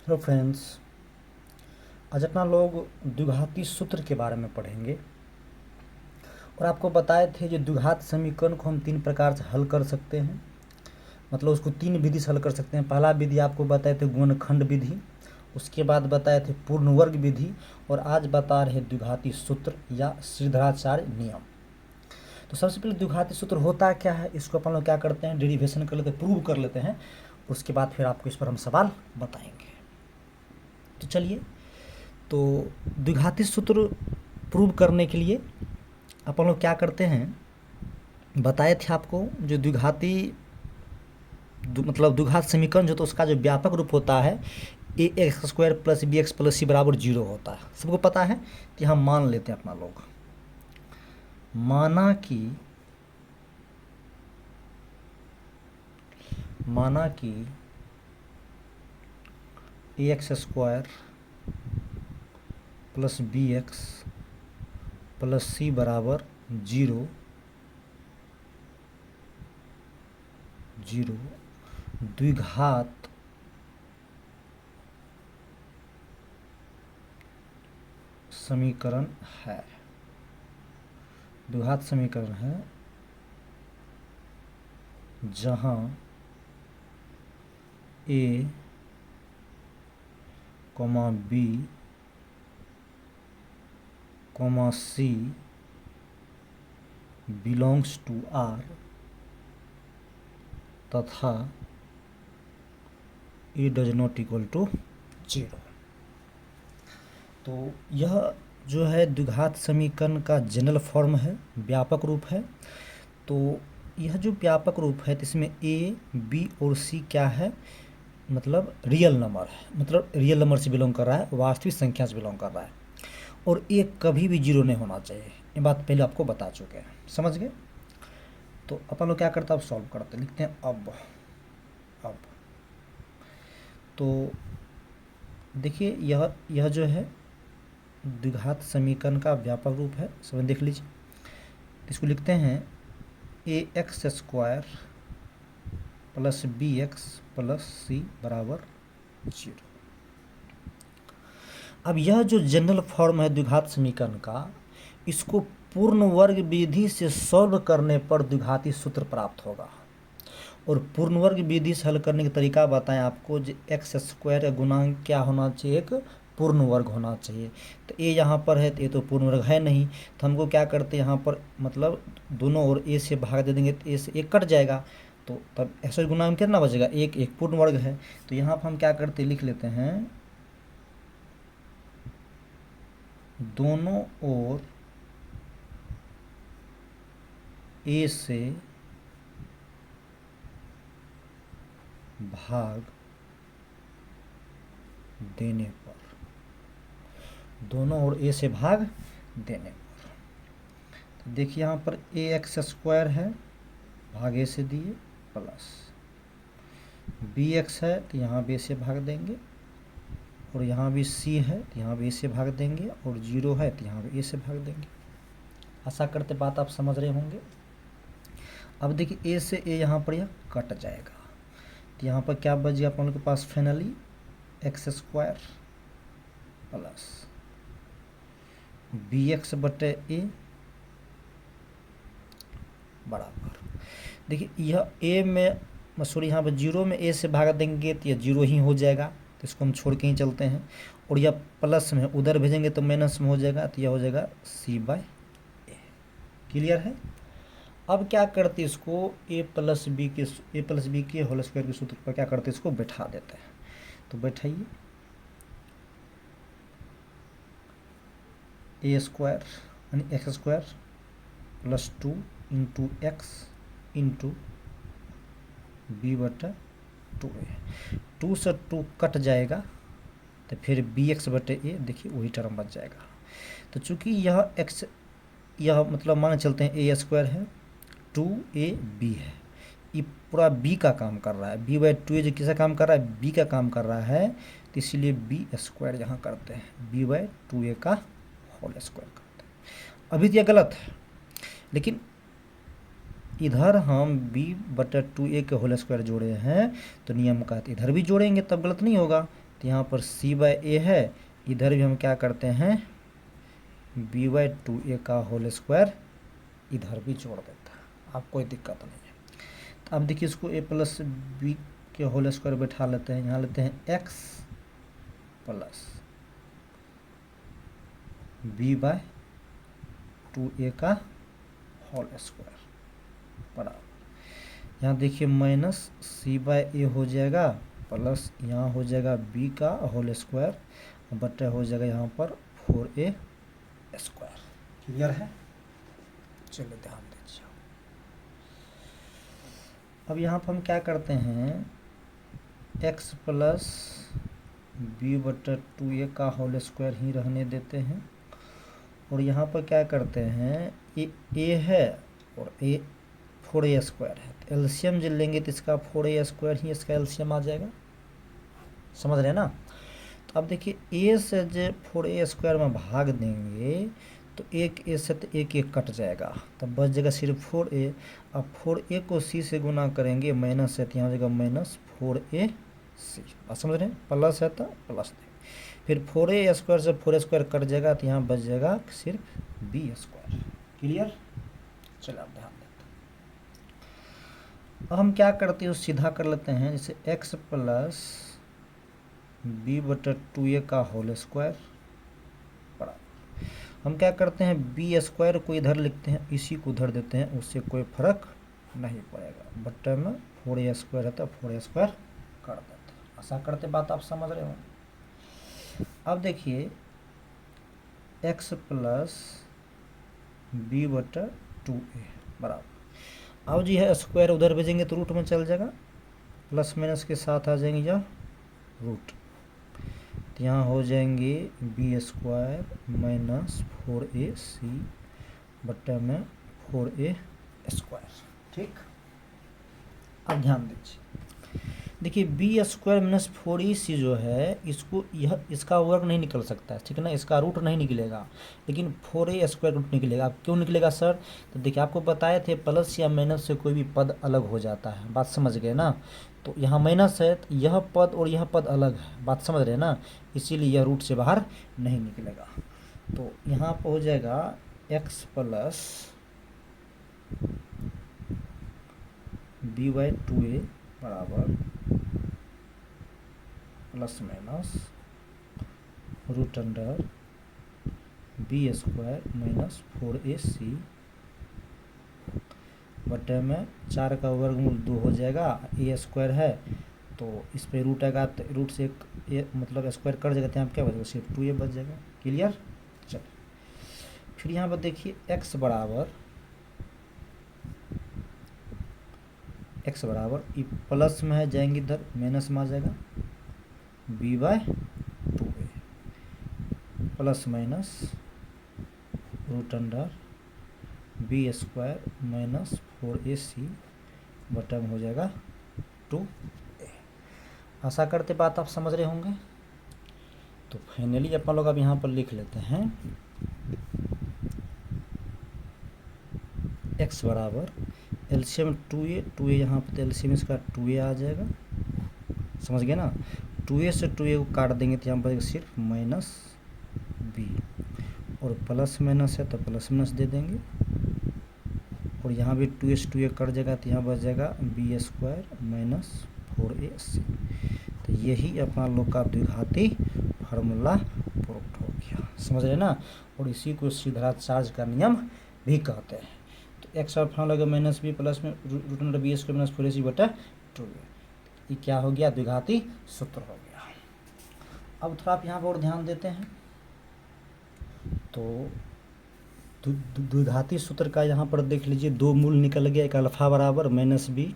Hello friends, आज अपना लोग द्विघाती सूत्र के बारे में पढ़ेंगे। और आपको बताए थे जो द्विघात समीकरण को हम तीन प्रकार से हल कर सकते हैं, मतलब उसको तीन विधि से हल कर सकते हैं। पहला विधि आपको बताए थे गुणनखंड विधि, उसके बाद बताए थे पूर्ण वर्ग विधि, और आज बता रहे द्विघाती सूत्र या श्रीधराचार्य नियम। तो सबसे पहले द्विघाती सूत्र होता क्या है, इसको अपन लोग क्या करते हैं, डेरिवेशन कर लेते हैं, प्रूव कर लेते हैं। उसके बाद फिर आपको इस पर हम सवाल बताएंगे। तो चलिए, तो द्विघाती सूत्र प्रूव करने के लिए अपन लोग क्या करते हैं, बताए थे आपको जो द्विघाती मतलब द्विघात समीकरण जो तो उसका जो व्यापक रूप होता है A X square plus B X plus C बराबर जीरो होता है। सबको पता है। कि हम मान लेते हैं अपना लोग, माना कि A X square plus B X plus C बराबर जीरो द्विघात समीकरण है। द्विघात समीकरण है जहां A comma B comma C belongs to R तथा A does not equal to zero. तो यह जो है द्विघात समीकरण का जनरल फॉर्म है, व्यापक रूप है। तो यह जो व्यापक रूप है, तो इसमें ए बी और सी क्या है, मतलब रियल नंबर है, मतलब रियल नंबर से बिलोंग कर रहा है, वास्तविक संख्या से बिलोंग कर रहा है। और ए कभी भी जीरो नहीं होना चाहिए, ये बात पहले आपको बता चुके हैं, समझ गए। तो अपन लोग क्या करते हैं, अब सॉल्व करते हैं, लिखते हैं अब तो देखिए यह जो है द्विघात समीकरण का व्यापक रूप है, समझ देख लीजिए। इसको लिखते हैं A X square plus B X plus C बराबर जीरो। अब यह जो जनरल फॉर्म है द्विघात समीकरण का, इसको पूर्ण वर्ग विधि से सॉल्व करने पर द्विघाती सूत्र प्राप्त होगा। और पूर्ण वर्ग विधि से हल करने का तरीका बताएं आपको, जो एक्स स्क्वायर का गुणांक क्या होना चाहिए, एक पूर्ण वर्ग होना चाहिए। तो ए यहाँ पर है, तो ये तो पूर्ण वर्ग है नहीं, तो हमको क्या करते हैं यहाँ पर, मतलब दोनों ओर ए से भाग दे देंगे, तो ए से एक कट जाएगा, तो तब एक्स गुणांक कितना बचेगा, एक पूर्ण वर्ग है। तो यहाँ पर हम क्या करते, लिख लेते हैं दोनों ओर ए से भाग देने पर, दोनों ओर ए से भाग देने पर, तो देखिए यहाँ पर ए एक्स स्क्वायर है, भाग ए से दिए, प्लस बी एक्स है, तो यहाँ बी से भाग देंगे, और यहाँ भी सी है, तो यहाँ भी ए से भाग देंगे, और जीरो है तो यहाँ भी ए से भाग देंगे। आशा करते बात आप समझ रहे होंगे। अब देखिए ए से ए यहाँ पर यह कट जाएगा, तो यहाँ पर क्या बच गया अपन लोग के पास, finally X square plus B X बटे ए बराबर, देखिए यह ए में सॉरी यहाँ पर जीरो में ए से भाग देंगे तो यह जीरो ही हो जाएगा, तो इसको हम छोड़ के ही चलते हैं। और यह प्लस में उधर भेजेंगे तो माइनस में हो जाएगा, तो यह हो जाएगा सी बाई ए। क्लियर है। अब क्या करते, इसको ए प्लस बी के होल स्क्वायर के सूत्र पर क्या करते, इसको बैठा देते हैं। तो बैठाइए, ए स्क्वायर यानी X square plus 2 into X into B बटा 2a, 2 से 2 कट जाएगा, तो फिर बी एक्स बटे ए, देखिए वही टर्म बच जाएगा। तो चूंकि यह एक्स, यह मतलब मान चलते हैं ए स्क्वायर है, 2ab है, ये पूरा b का काम कर रहा है, b बाई 2a जो किसका काम कर रहा है, b का काम कर रहा है, तो इसीलिए बी स्क्वायर यहाँ करते हैं, b बाई 2a का होल स्क्वायर करते हैं। अभी तो यह गलत है, लेकिन इधर हम b बटा 2a के होल स्क्वायर जोड़े हैं, तो नियम का इधर भी जोड़ेंगे तब गलत नहीं होगा। तो यहाँ पर c/a है, इधर भी हम क्या करते हैं b/2a का होल स्क्वायर इधर भी जोड़ देता है, आप कोई दिक्कत नहीं है। तो अब देखिए इसको a प्लस बी के होल स्क्वायर बैठा लेते हैं, यहाँ लेते हैं x प्लस b/2a का होल स्क्वायर बराबर, यहाँ देखिए माइनस c/a हो जाएगा प्लस यहाँ हो जाएगा b का होल स्क्वायर बटा हो जाएगा यहाँ पर 4a स्क्वायर। क्लियर है? चलिए ध्यान दीजिए। अब यहाँ पर हम क्या करते हैं x प्लस b/2a का होल स्क्वायर ही रहने देते हैं, और यहाँ पर क्या करते हैं a है और a 4a स्क्वायर है, तो एलसीएम जो लेंगे तो इसका 4a स्क्वायर ही इसका एलसीएम आ जाएगा। समझ रहे हैं ना? तो अब देखिए a से जो 4a स्क्वायर में भाग देंगे तो एक a से तो एक कट जाएगा, तब बच जाएगा सिर्फ 4a। अब 4a को c से गुना करेंगे, माइनस है तो यहाँ हो जाएगा माइनस 4ac। आप समझ रहे हैं? प्लस है तो प्लस देंगे, फिर 4a स्क्वायर से 4a स्क्वायर कट जाएगा तो यहाँ बच जाएगा सिर्फ b स्क्वायर। क्लियर? चलो आप ध्यान देते हैं। अब हम क्या करते हैं सीधा कर लेते हैं, जैसे x प्लस b/2a का होल स्क्वायर बराबर, हम क्या करते हैं b स्क्वायर को इधर लिखते हैं, इसी को उधर देते हैं, उससे कोई फर्क नहीं पड़ेगा। बट्टे में 4a स्क्वायर है तो 4a स्क्वायर कर देते हैं। ऐसा करते बात आप समझ रहे हो? अब देखिए x प्लस b/2a बराबर, अब जी है स्क्वायर उधर भेजेंगे तो रूट में चल जाएगा, प्लस माइनस के साथ आ जाएंगे या रूट, तो यहाँ हो जाएंगे b स्क्वायर माइनस 4ac बट्टे में 4a स्क्वायर। ठीक, अब ध्यान दीजिए, देखिए b स्क्वायर माइनस 4ac जो है इसको इसका वर्ग नहीं निकल सकता है, ठीक है ना, इसका रूट नहीं निकलेगा, लेकिन 4a स्क्वायर रूट निकलेगा। अब क्यों निकलेगा सर? तो देखिए आपको बताए थे प्लस या माइनस से कोई भी पद अलग हो जाता है, बात समझ गए ना? तो यहाँ माइनस है तो यह पद और यह पद अलग है, बात समझ रहे हैं ना? इसीलिए यह रूट से बाहर नहीं निकलेगा। तो यहाँ पर हो जाएगा x प्लस b/2a बराबर plus minus root under b square minus 4ac बटे में 4 का वर्गमूल 2 हो जाएगा, a स्क्वायर है तो इस पे रूट आएगा, तो रूट से एक मतलब स्क्वायर कट जाएगा, तो यहाँ क्या बचेगा सिर्फ 2a बच जाएगा। क्लियर? चलिए फिर यहाँ पर देखिए x बराबर प्लस में है, जाएंगे इधर माइनस में आ जाएगा b/2a plus minus root under b square minus 4ac बटा में हो जाएगा 2a। आशा करते बात आप समझ रहे होंगे। तो फाइनली अपन लोग अब यहाँ पर लिख लेते हैं x बराबर एलसीएम 2a यहाँ पर एलसीएम इसका 2a आ जाएगा, समझ गए ना? 2a से 2a को काट देंगे तो यहाँ पर सिर्फ माइनस b, और प्लस माइनस है तो प्लस माइनस दे देंगे, और यहाँ भी 2a से 2a कट जाएगा तो यहाँ बच जाएगा b स्क्वायर माइनस 4ac। तो यही अपना लोग का द्विघाती फार्मूला प्रूफ हो गया, समझ रहे ना? और इसी को सीधा चार्ज का नियम भी कहते हैं। तो एक्स और फार्मूला लगे माइनस b प्लस में root under b square minus 4ac बटा 2a, ये क्या हो गया? द्विघाती सूत्र हो गया। अब थोड़ा आप यहाँ पर और ध्यान देते हैं तो द्विघाती सूत्र का यहाँ पर देख लीजिए, दो मूल निकल गया, एक अल्फा बराबर minus b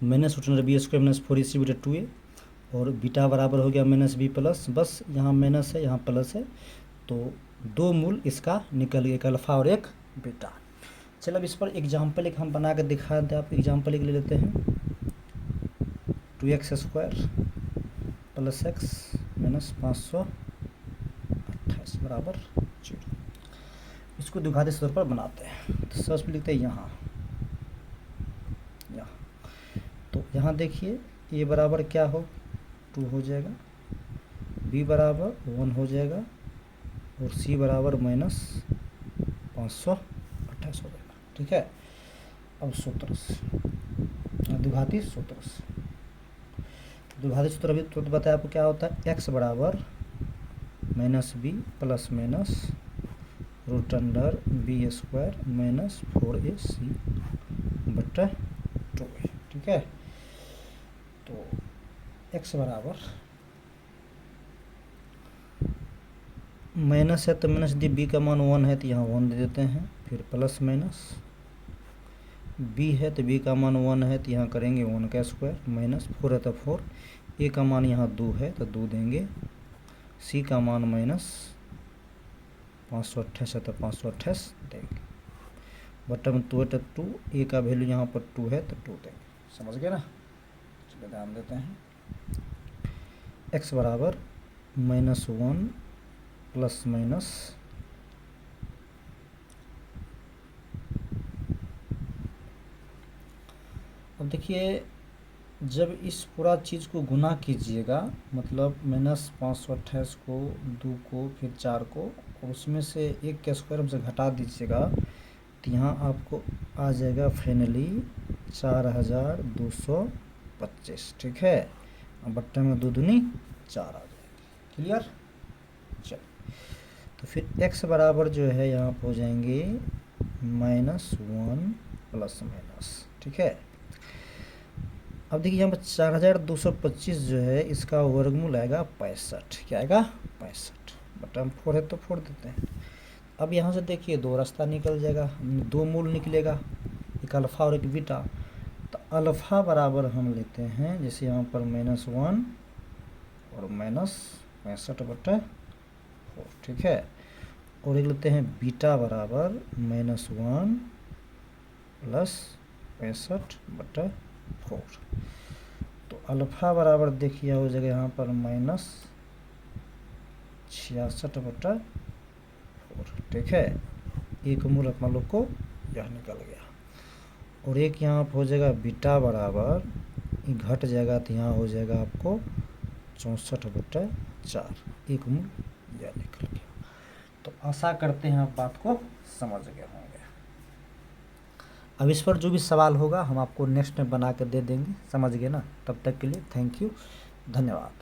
minus root under b square minus 4ac बटा 2a, और बीटा बराबर हो गया माइनस b प्लस, बस यहाँ माइनस है यहाँ प्लस है, तो दो मूल इसका निकल गया, एक अल्फा और एक बीटा। चलो अब इस पर एग्जाम्पल एक हम बना कर दिखा दें, आप एग्जाम्पल एक ले लेते हैं 2x square plus x minus 528 बराबर 0। इसको द्विघाती सूत्र पर बनाते हैं, तो सबसे लिखते हैं यहाँ तो यहाँ देखिए ये बराबर क्या हो 2 हो जाएगा, b बराबर 1 हो जाएगा और c बराबर -528 हो जाएगा। ठीक है, अब सूत्र से द्विघाती सूत्र से, द्विघाती सूत्र अभी तो बताया आपको क्या होता है, x बराबर -b plus minus root under b square -4ac बटा 2a। ठीक है, तो x बराबर माइनस है तो माइनस दी, b का मान 1 है तो यहाँ 1 दे देते हैं, फिर प्लस माइनस b है तो b का मान 1 है तो यहाँ करेंगे 1 का स्क्वायर, माइनस 4 है तो 4, a का मान यहाँ 2 है तो 2 देंगे, c का मान -528 है तो 528 देंगे, बटा में 2 है तो 2, a का वैल्यू यहाँ पर 2 है तो 2 देंगे। समझ गए ना, चलिए ध्यान देते हैं। x बराबर -1 प्लस माइनस अब देखिए, जब इस पूरा चीज़ को गुना कीजिएगा, मतलब -528 को, 2 को, फिर 4 को, और उसमें से 1 के स्क्वायर से घटा दीजिएगा तो यहाँ आपको आ जाएगा फाइनली 4225। ठीक है, बट्टे में 2 दूनी 4 आ जाएगी। क्लियर, चलो तो फिर x बराबर जो है यहाँ पर हो जाएंगे -1 प्लस माइनस। ठीक है, अब देखिए यहाँ पर 4225 जो है इसका वर्गमूल आएगा 65। क्या आएगा, 65, बटा में 4 है तो 4 देते हैं। अब यहाँ से देखिए 2 रास्ता निकल जाएगा, 2 मूल निकलेगा, एक अल्फ़ा और एक बीटा। तो अल्फ़ा बराबर हम लेते हैं, जैसे यहाँ पर -1 और -65 बटा 4। ठीक है, और एक लेते हैं बीटा बराबर -1 प्लस 65 बटा 4। तो अल्फ़ा बराबर देखिए हो जाएगा यहाँ पर -66 बटा 4। ठीक है, एक मूल अपना लोग को यह निकल गया, और एक यहाँ पर हो जाएगा बीटा बराबर, घट जाएगा तो यहाँ हो जाएगा आपको 64 बटा 4, एक मूल यह निकल गया। तो आशा करते हैं आप बात को समझ गए होंगे। अब इस पर जो भी सवाल होगा हम आपको नेक्स्ट में बना कर दे देंगे। समझ गए ना, तब तक के लिए थैंक यू, धन्यवाद।